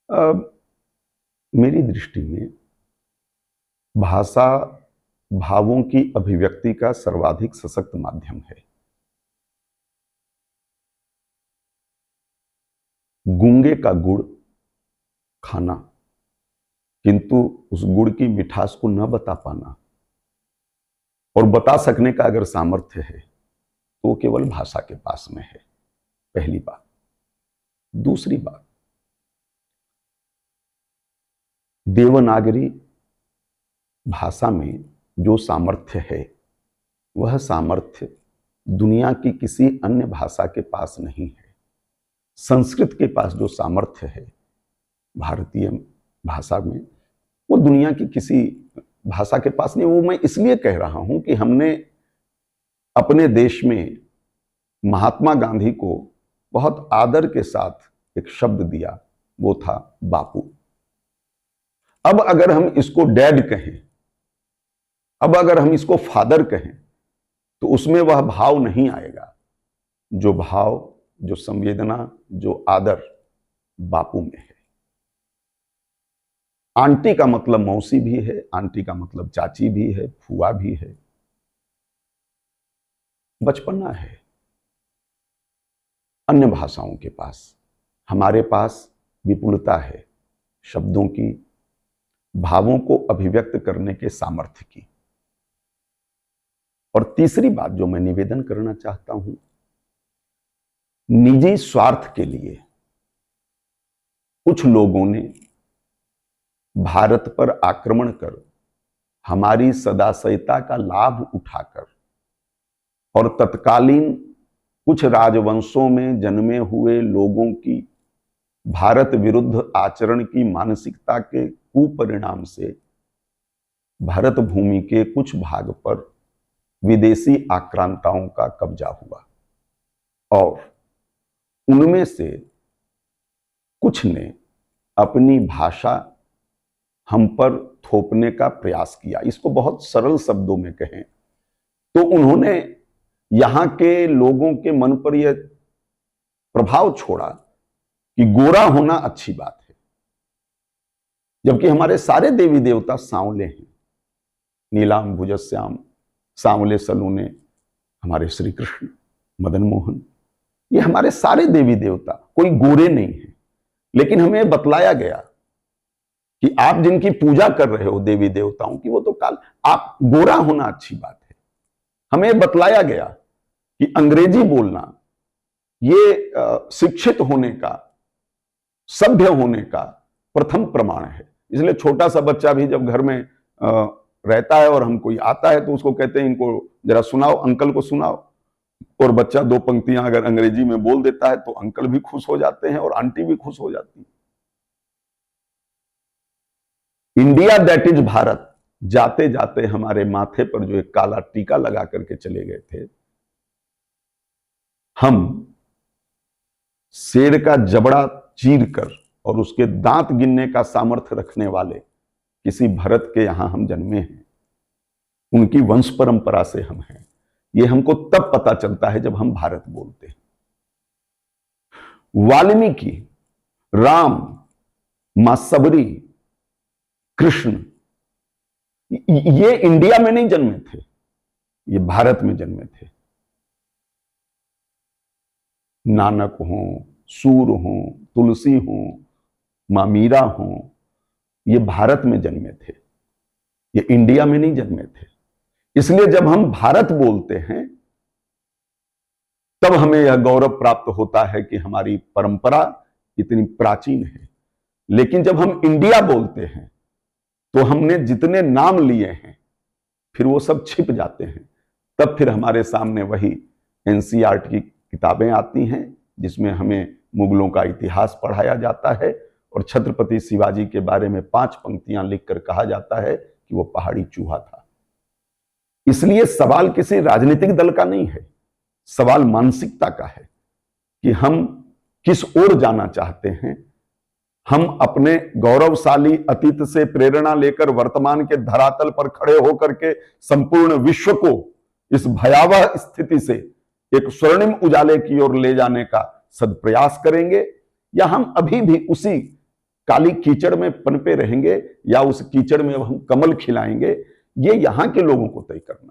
अ, मेरी दृष्टि में भाषा भावों की अभिव्यक्ति का सर्वाधिक सशक्त माध्यम है। गूंगे का गुड़ खाना, किंतु उस गुड़ की मिठास को न बता पाना और बता सकने का अगर सामर्थ्य है तो वो केवल भाषा के पास में है। पहली बात। दूसरी बात, देवनागरी भाषा में जो सामर्थ्य है वह सामर्थ्य दुनिया की किसी अन्य भाषा के पास नहीं है। संस्कृत के पास जो सामर्थ्य है भारतीय भाषा में, वो दुनिया की किसी भाषा के पास नहीं। वो मैं इसलिए कह रहा हूं कि हमने अपने देश में महात्मा गांधी को बहुत आदर के साथ एक शब्द दिया, वो था बापू। अब अगर हम इसको डैड कहें, अब अगर हम इसको फादर कहें, तो उसमें वह भाव नहीं आएगा जो भाव, जो संवेदना, जो आदर बापू में है। आंटी का मतलब मौसी भी है, आंटी का मतलब चाची भी है, फुआ भी है, बचपना है। अन्य भाषाओं के पास, हमारे पास विपुलता है शब्दों की, भावों को अभिव्यक्त करने के सामर्थ्य की। और तीसरी बात जो मैं निवेदन करना चाहता हूं, निजी स्वार्थ के लिए कुछ लोगों ने भारत पर आक्रमण कर हमारी सदाशयता का लाभ उठाकर और तत्कालीन कुछ राजवंशों में जन्मे हुए लोगों की भारत विरुद्ध आचरण की मानसिकता के कुपरिणाम से भारत भूमि के कुछ भाग पर विदेशी आक्रांताओं का कब्जा हुआ और उनमें से कुछ ने अपनी भाषा हम पर थोपने का प्रयास किया। इसको बहुत सरल शब्दों में कहें तो उन्होंने यहां के लोगों के मन पर यह प्रभाव छोड़ा कि गोरा होना अच्छी बात है, जबकि हमारे सारे देवी देवता सांवले हैं। नीलाम भुजश्याम, सांवले सलूने, हमारे श्री कृष्ण, मदन मोहन, ये हमारे सारे देवी देवता कोई गोरे नहीं है। लेकिन हमें बतलाया गया कि आप जिनकी पूजा कर रहे हो देवी देवताओं की, वो तो काल, आप गोरा होना अच्छी बात है। हमें बतलाया गया कि अंग्रेजी बोलना ये शिक्षित होने का, सभ्य होने का प्रथम प्रमाण है। इसलिए छोटा सा बच्चा भी जब घर में रहता है और हम कोई आता है तो उसको कहते हैं इनको जरा सुनाओ, अंकल को सुनाओ, और बच्चा दो पंक्तियां अगर अंग्रेजी में बोल देता है तो अंकल भी खुश हो जाते हैं और आंटी भी खुश हो जाती है। इंडिया दैट इज भारत जाते जाते हमारे माथे पर जो एक काला टीका लगा करके चले गए थे, हम शेर का जबड़ा चीर कर और उसके दांत गिनने का सामर्थ्य रखने वाले किसी भरत के यहां हम जन्मे हैं, उनकी वंश परंपरा से हम हैं। यह हमको तब पता चलता है जब हम भारत बोलते हैं। वाल्मीकि, राम, मां सबरी, कृष्ण, ये इंडिया में नहीं जन्मे थे, ये भारत में जन्मे थे। नानक हो, सूर हो, तुलसी हो, मां मीरा हो, ये भारत में जन्मे थे, ये इंडिया में नहीं जन्मे थे। इसलिए जब हम भारत बोलते हैं तब हमें यह गौरव प्राप्त होता है कि हमारी परंपरा इतनी प्राचीन है। लेकिन जब हम इंडिया बोलते हैं तो हमने जितने नाम लिए हैं फिर वो सब छिप जाते हैं। तब फिर हमारे सामने वही एनसीईआरटी की किताबें आती हैं जिसमें हमें मुगलों का इतिहास पढ़ाया जाता है और छत्रपति शिवाजी के बारे में 5 पंक्तियां लिखकर कहा जाता है कि वो पहाड़ी चूहा था। इसलिए सवाल किसी राजनीतिक दल का नहीं है, सवाल मानसिकता का है कि हम किस ओर जाना चाहते हैं। हम अपने गौरवशाली अतीत से प्रेरणा लेकर वर्तमान के धरातल पर खड़े होकर के संपूर्ण विश्व को इस भयावह स्थिति से एक स्वर्णिम उजाले की ओर ले जाने का सदप्रयास करेंगे, या हम अभी भी उसी काली कीचड़ में पनपे रहेंगे या उस कीचड़ में अब हम कमल खिलाएंगे, ये यहां के लोगों को तय करना है।